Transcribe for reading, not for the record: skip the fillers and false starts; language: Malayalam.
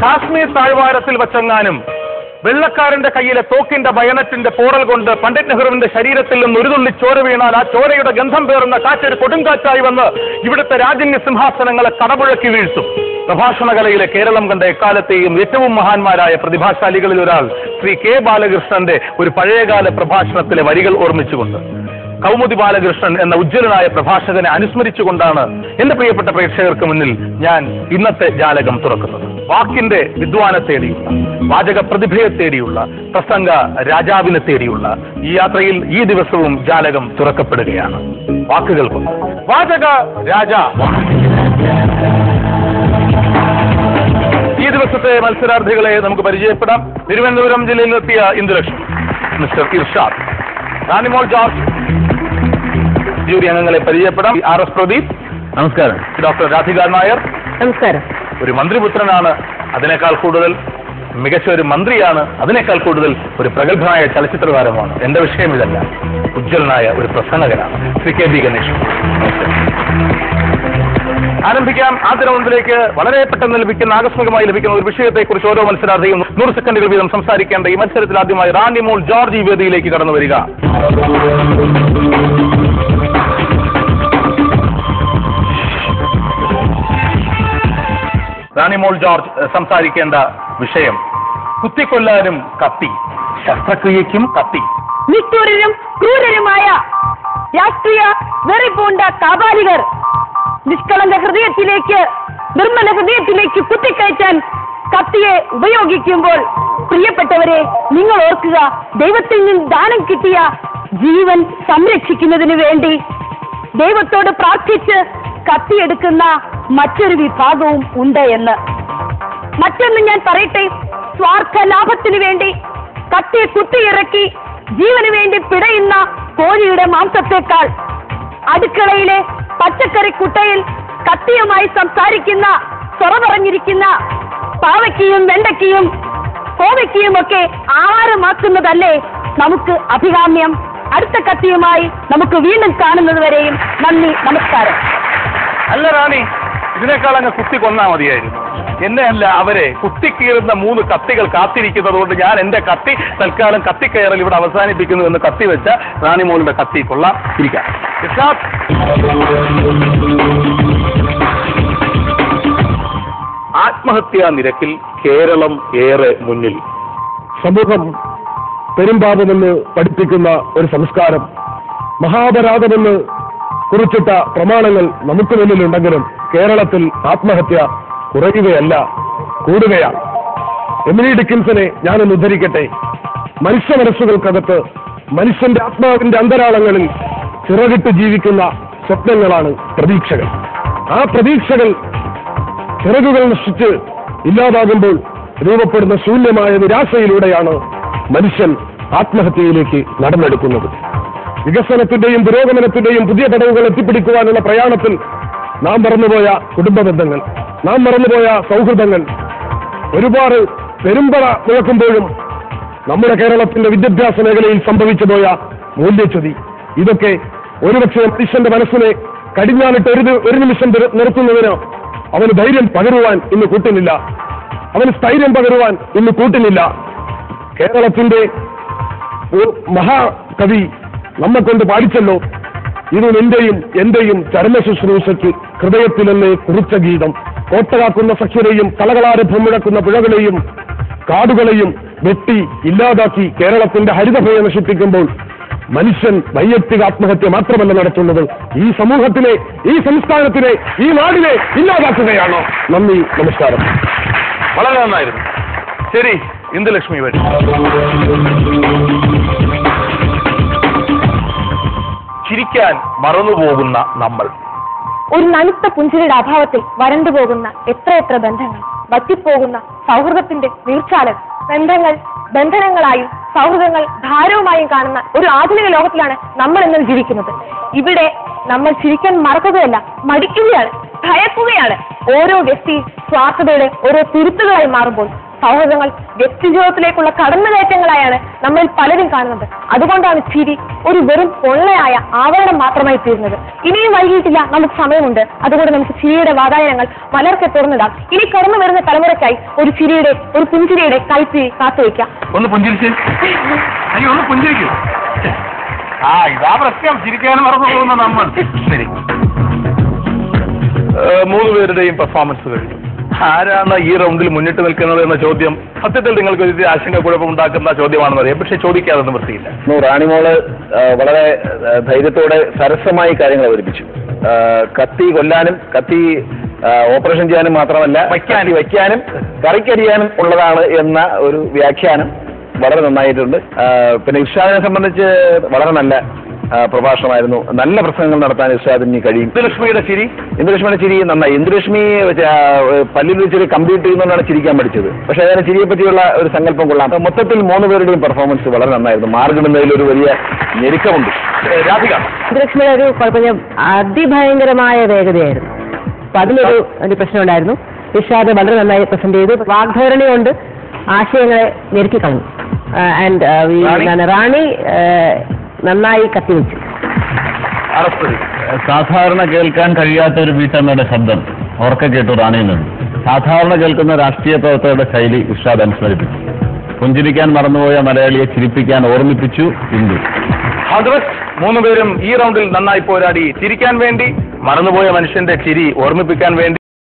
കാശ്മീർ താഴ്വാരത്തിൽ വച്ചെങ്ങാനും വെള്ളക്കാരന്റെ കയ്യിലെ തോക്കിന്റെ ബയണറ്റിന്റെ പോറൽ കൊണ്ട് പണ്ഡിറ്റ് നെഹ്റുവിന്റെ ശരീരത്തിൽ നിന്ന് ഒരു തുള്ളി ചോര വീണാൽ ആ ചോരയുടെ ഗന്ധം പേറുന്ന കാറ്റൊരു കൊടുങ്കാറ്റായി വന്ന് ഇവിടുത്തെ രാജന്യ സിംഹാസനങ്ങളെ കടപുഴക്കി വീഴ്ത്തും. പ്രഭാഷണ കലയിലെ കേരളം കണ്ട എക്കാലത്തെയും ഏറ്റവും മഹാന്മാരായ പ്രതിഭാശാലികളിൽ ഒരാൾ ശ്രീ കെ ബാലകൃഷ്ണന്റെ ഒരു പഴയകാല പ്രഭാഷണത്തിലെ വരികൾ ഓർമ്മിച്ചുകൊണ്ട് കൗമുദി ബാലകൃഷ്ണൻ എന്ന ഉജ്ജ്വലനായ പ്രഭാഷകനെ അനുസ്മരിച്ചുകൊണ്ടാണ് എന്റെ പ്രിയപ്പെട്ട പ്രേക്ഷകർക്ക് മുന്നിൽ ഞാൻ ഇന്നത്തെ ജാലകം തുറക്കുന്നത്. വാക്കിന്റെ വിദ്വാനെ തേടിയുള്ള, വാചക പ്രതിഭയെ തേടിയുള്ള, പ്രസംഗ രാജാവിനെ തേടിയുള്ള ഈ യാത്രയിൽ ഈ ദിവസവും ജാലകം തുറക്കപ്പെടുകയാണ്. വാക്കുകൾ കൊണ്ട് വാചക രാജാ. ഈ ദിവസത്തെ മത്സരാർത്ഥികളെ നമുക്ക് പരിചയപ്പെടാം. തിരുവനന്തപുരം ജില്ലയിലെത്തിയ Indulakshmi, mister Irshad, Ranimol George. Jury അംഗങ്ങളെ പരിചയപ്പെടാം. RS പ്രദീപ്, നമസ്കാരം. ഡോക്ടർ രാധിക നായർ, നമസ്കാരം. ഒരു മന്ത്രിപുത്രനാണ്, അതിനേക്കാൾ കൂടുതൽ മികച്ച ഒരു മന്ത്രിയാണ്, അതിനേക്കാൾ കൂടുതൽ ഒരു പ്രഗത്ഭനായ ചലച്ചിത്രകാരമാണ്. എന്റെ വിഷയം ഇതല്ല, ഉജ്ജ്വലനായ ഒരു പ്രസംഗകനാണ് ശ്രീ KB ഗണേഷ്. ആരംഭിക്കാം. ആദ്യ റൗണ്ടിലേക്ക് വളരെ പെട്ടെന്ന് ലഭിക്കുന്ന, ആകസ്മികമായി ലഭിക്കുന്ന ഒരു വിഷയത്തെക്കുറിച്ച് ഓരോ മത്സരാർത്ഥിയും 100 സെക്കൻഡുകൾ വീതം സംസാരിക്കേണ്ട ഈ മത്സരത്തിൽ ആദ്യമായി റാണിമോൾ ജോർജ് ഈ വേദിയിലേക്ക് കടന്നു വരിക. റാണിമോൾ ജോർജ് സംസാരിക്കേണ്ട വിഷയം കുത്തിക്കൊല്ലാനും കത്തി, ശസ്ത്രക്രിയയ്ക്കും കത്തി. നിഷ്ഠൂരരും ക്രൂരരുമായ രാഷ്ട്രീയ വെറി പൂണ്ട കാപാലികർ നിഷ്കളങ്ക ഹൃദയത്തിലേക്ക്, നിർമ്മല ഹൃദയത്തിലേക്ക് കുത്തിക്കയറ്റാൻ കത്തിയെ ഉപയോഗിക്കുമ്പോൾ പ്രിയപ്പെട്ടവരെ, നിങ്ങൾ ഓർക്കുക, ദൈവത്തിൽ നിന്ന് ദാനം കിട്ടിയ ജീവൻ സംരക്ഷിക്കുന്നതിന് വേണ്ടി ദൈവത്തോട് പ്രാർത്ഥിച്ച് കത്തിയെടുക്കുന്ന മറ്റൊരു വിഭാഗവും ഉണ്ട് എന്ന്. മറ്റൊന്ന് ഞാൻ പറയട്ടെ, സ്വാർത്ഥ ലാഭത്തിന് വേണ്ടി കത്തിയെ കുത്തിയിറക്കി ജീവന് വേണ്ടി പിടയുന്ന കോഴിയുടെ മാംസത്തേക്കാൾ അടുക്കളയിലെ പച്ചക്കറി കുട്ടയിൽ കത്തിയുമായി സംസാരിക്കുന്ന, സ്വറ പറഞ്ഞിരിക്കുന്ന പാവയ്ക്കയും വെണ്ടയ്ക്കയും കോവയ്ക്കയും ഒക്കെ ആഹാരമാക്കുന്നതല്ലേ നമുക്ക് അഭികാമ്യം. അടുത്ത കത്തിയുമായി നമുക്ക് വീണ്ടും കാണുന്നത് വരെയും നന്ദി, നമസ്കാരം. അല്ല റാണി, ഇതിനേക്കാൾ അങ്ങ് കുത്തി കൊന്നാ മതിയായിരുന്നു. എന്നെ അല്ല, അവരെ കുത്തിക്കീറുന്ന 3 കത്തികൾ കാത്തിരിക്കുന്നത് കൊണ്ട് ഞാൻ എന്റെ കത്തി തൽക്കാലം കത്തിക്കയറൽ ഇവിടെ അവസാനിപ്പിക്കുന്നു എന്ന് കത്തി വെച്ച റാണിമോളുടെ കത്തി കൊള്ളാം. ഇരിക്കാം. ആത്മഹത്യാ നിരക്കിൽ കേരളം ഏറെ മുന്നിൽ. സമൂഹം പെരുമ്പാപമെന്ന് പഠിപ്പിക്കുന്ന ഒരു സംസ്കാരം, മഹാപരാധമെന്ന് കുറിച്ചിട്ട പ്രമാണങ്ങൾ നമുക്ക് മുന്നിലുണ്ടെങ്കിലും കേരളത്തിൽ ആത്മഹത്യ കുറയുകയല്ല, കൂടുകയാണ്. എമിലി ഡിക്കിൻസനെ ഞാനൊന്ന് ഉദ്ധരിക്കട്ടെ. മനുഷ്യ മനസ്സുകൾക്കകത്ത്, മനുഷ്യന്റെ ആത്മാവിന്റെ അന്തരാളങ്ങളിൽ ചിറകിട്ട് ജീവിക്കുന്ന സ്വപ്നങ്ങളാണ് പ്രതീക്ഷകൾ. ആ പ്രതീക്ഷകൾ ചിറകുകൾ നശിച്ച് ഇല്ലാതാകുമ്പോൾ രൂപപ്പെടുന്ന ശൂന്യമായ നിരാശയിലൂടെയാണ് മനുഷ്യൻ ആത്മഹത്യയിലേക്ക് നടന്നെടുക്കുന്നത്. വികസനത്തിന്റെയും പുരോഗമനത്തിന്റെയും പുതിയ പടവുകൾ എത്തിപ്പിടിക്കുവാനുള്ള പ്രയാണത്തിൽ നാം മറന്നുപോയ കുടുംബ ബന്ധങ്ങൾ, നാം മറന്നുപോയ സൗഹൃദങ്ങൾ, ഒരുപാട് പെരുമ്പറ മുഴക്കുമ്പോഴും നമ്മുടെ കേരളത്തിന്റെ വിദ്യാഭ്യാസ മേഖലയിൽ സംഭവിച്ചു പോയ മൂല്യച്യുതി, ഇതൊക്കെ ഒരുപക്ഷെ മനുഷ്യന്റെ മനസ്സിനെ കടിഞ്ഞാണിട്ട് ഒരു നിമിഷം നിർത്തുന്നതിന് അവന് ധൈര്യം പകരുവാൻ ഇന്ന് കൂട്ടുന്നില്ല, അവന് സ്ഥൈര്യം പകരുവാൻ ഇന്ന് കൂട്ടുന്നില്ല. കേരളത്തിന്റെ മഹാകവി നമ്മെ കൊണ്ട് പാടിച്ചല്ലോ, ഇത് നിന്റെയും എന്റെയും ചരമ ശുശ്രൂഷയ്ക്ക് ഹൃദയത്തിലെന്നെ കുറിച്ച ഗീതം. കോട്ടകാക്കുന്ന സഖ്യരെയും കളകളാരഭം മുഴക്കുന്ന പുഴകളെയും കാടുകളെയും വെട്ടി ഇല്ലാതാക്കി കേരളത്തിന്റെ ഹരിതഭയ നശിപ്പിക്കുമ്പോൾ മനുഷ്യൻ വൈയക്തിക ആത്മഹത്യ മാത്രമല്ല നടത്തുന്നത്, ഈ സമൂഹത്തിനെ, ഈ സംസ്ഥാനത്തിനെ, ഈ നാടിനെ ഇല്ലാതാക്കുകയാണോ? നന്ദി, നമസ്കാരം. വളരെ നന്നായിരുന്നു. ശരി, ഇന്ദുലക്ഷ്മി വഴി. ചിരിക്കാൻ മറന്നുപോകുന്ന നമ്മൾ. ഒരു നനുത്ത പുഞ്ചിരിയുടെ അഭാവത്തിൽ വരണ്ടുപോകുന്ന എത്രയെത്ര ബന്ധങ്ങൾ, വറ്റിപ്പോകുന്ന സൗഹൃദത്തിന്റെ നീർച്ചാലൻ. ബന്ധങ്ങൾ ബന്ധനങ്ങളായും സൗഹൃദങ്ങൾ ഭാരവുമായും കാണുന്ന ഒരു ആധുനിക ലോകത്തിലാണ് നമ്മൾ ഇന്നും ജീവിക്കുന്നത്. ഇവിടെ നമ്മൾ ചിരിക്കാൻ മറക്കുകയല്ല, മടിക്കുകയാണ്, ഭയക്കുകയാണ്. ഓരോ വ്യക്തി സ്വാർത്ഥതയുടെ ഓരോ തിരുത്തുകളായി മാറുമ്പോൾ സൗഹൃദങ്ങൾ വ്യക്തിജീവിതത്തിലേക്കുള്ള കടന്നുകയറ്റങ്ങളായാണ് നമ്മൾ പലരും കാണുന്നത്. അതുകൊണ്ടാണ് ചിരി ഒരു വെറും പൊള്ളയായ ആവരണം മാത്രമായി തീരുന്നത്. ഇനിയും വൈകിട്ടില്ല, നമുക്ക് സമയമുണ്ട്. അതുകൊണ്ട് നമുക്ക് ചിരിയുടെ വാതായനങ്ങൾ മലർക്കെ തുറന്നിടാം. ഇനി കടന്നു വരുന്ന തലമുറയ്ക്കായി ഒരു ചിരിയുടെ, ഒരു പുഞ്ചിരിയുടെ കൈപ്പിഴി കാത്തുവയ്ക്കാം. ഒന്ന് പുഞ്ചിരിച്ച്, ഒന്ന് പുഞ്ചിരിക്കൂ. ഇതാ പ്രശ്നം, ചിരിക്കാനും മറന്നു പോകുന്ന നമ്മൾ. ശരി, 3 പേരുടെയും പെർഫോമൻസ് കഴിഞ്ഞു. ആരാണ് ഈ റൗണ്ടിൽ മുന്നിട്ട് നിൽക്കുന്നത് എന്ന ചോദ്യം സത്യത്തിൽ നിങ്ങൾക്ക് ഒരു ആശങ്കക്കുഴപ്പമുണ്ടാക്കുന്ന ചോദ്യമാണെന്നറിയാം. പക്ഷെ ചോദിക്കാതൊന്നും വൃത്തിയില്ല. റാണിമോള് വളരെ ധൈര്യത്തോടെ സരസമായി കാര്യങ്ങൾ അവതരിപ്പിച്ചു. കത്തി കൊല്ലാനും കത്തി ഓപ്പറേഷൻ ചെയ്യാനും മാത്രമല്ല വയ്ക്കാനും കറിക്കരിയാനും ഉള്ളതാണ് എന്ന ഒരു വ്യാഖ്യാനം വളരെ നന്നായിട്ടുണ്ട്. പിന്നെ ഇർഷാദിനെ സംബന്ധിച്ച് വളരെ നല്ല പ്രഭാഷണമായിരുന്നു. നല്ല പ്രസംഗങ്ങൾ നടത്താൻ ഇർഷാദിന് കഴിയും. ഇന്ദുലക്ഷ്മിയുടെ ചിരി നന്നായി. ഇന്ദുലക്ഷ്മി പല്ലിൽ വെച്ചൊരു കമ്പ്യൂട്ടർ ചെയ്യുന്നതുകൊണ്ടാണ് ചിരിക്കാൻ പഠിച്ചത്. പക്ഷെ അതിനെ ചിരിയെ പറ്റിയുള്ള ഒരു സങ്കല്പം കൊള്ളാം. മൊത്തത്തിൽ 3 പേരുടെയും പെർഫോമൻസ് വളരെ നന്നായിരുന്നു. മാർഗിടുന്നതിൽ ഒരു വലിയ ഞെരുക്കമുണ്ട്. രാധിക, ഇന്ദുലക്ഷ്മിയുടെ ഒരു കുഴപ്പം അതിഭയങ്കരമായ വേഗതയായിരുന്നു. അപ്പൊ അതിലൊരു പ്രശ്നം ഉണ്ടായിരുന്നു. ഇർഷാദ് വളരെ നന്നായി പ്രസന്റ് ചെയ്തു. വാഗ്ധോരണി കൊണ്ട് ആശയങ്ങളെ ഞെരുക്കിക്കളഞ്ഞു. ആൻഡ് റാണി നന്നായി കത്തിവെച്ചു. സാധാരണ കേൾക്കാൻ കഴിയാത്ത ഒരു വീട്ടമ്മയുടെ ശബ്ദം ഉറക്കെ കേട്ടു റാണിയിൽ നിന്ന്. സാധാരണ കേൾക്കുന്ന രാഷ്ട്രീയ പ്രവർത്തകരുടെ ശൈലി ഇർഷാദ് അനുസ്മരിപ്പിച്ചു. പുഞ്ചിരിക്കാൻ മറന്നുപോയ മലയാളിയെ ചിരിപ്പിക്കാൻ ഓർമ്മിപ്പിച്ചു ഇന്ദു. 3 പേരും ഈ റൗണ്ടിൽ നന്നായി പോരാടി. ചിരിക്കാൻ വേണ്ടി, മറന്നുപോയ മനുഷ്യന്റെ ചിരി ഓർമ്മിപ്പിക്കാൻ വേണ്ടി.